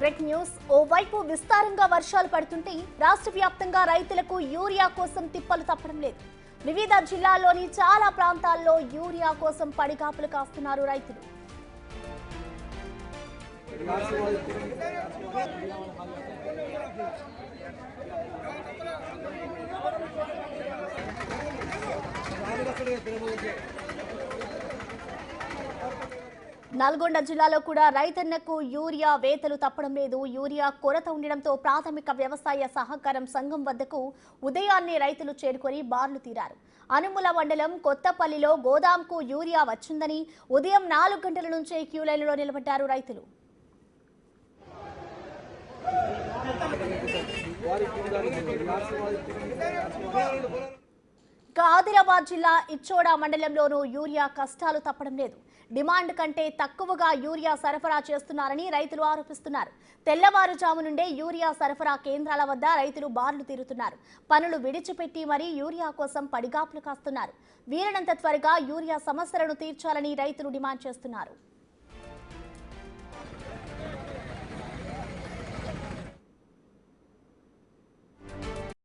Break news ఓవైపు విస్తారంగా వర్షాలు పడుతుంటే రాష్ట్ర వ్యాప్తంగా రైతులకు యూరియా కోసం తిప్పలు తప్పడం లేదు. వివిధ జిల్లాల్లోని చాలా ప్రాంతాల్లో యూరియా కోసం పడిగాపులు కాస్తున్నారు రైతులు. నల్గొండ జిల్లాలో కూడా రైతన్నకు యూరియా వేతలు తప్పడం లేదు. యూరియా కొరత ఉండడంతో ప్రాథమిక వ్యవసాయ సహకారం సంఘం వద్దకు ఉదయాన్నే రైతులు చేరుకొని బార్లు తీరారు. అనుముల మండలం కొత్తపల్లిలో గోదాంకు యూరియా వచ్చిందని ఉదయం 4 గంటల నుంచే క్యూ లైన్లో నిలబడ్డారు రైతులు. ఆదిలాబాద్ జిల్లా ఇచ్చోడ మండలంలోనూ యూరియా కష్టాలు తప్పడం లేదు. డిమాండ్ కంటే తక్కువగా యూరియా సరఫరా చేస్తున్నారని రైతులు ఆరోపిస్తున్నారు. తెల్లవారుజాము నుండే యూరియా సరఫరా కేంద్రాల వద్ద రైతులు బార్లు తీరుతున్నారు. పనులు విడిచిపెట్టి మరీ యూరియా కోసం పడిగాపులు కాస్తున్నారు. వీలైనంత త్వరగా యూరియా సమస్యలను తీర్చాలని రైతులు డిమాండ్ చేస్తున్నారు.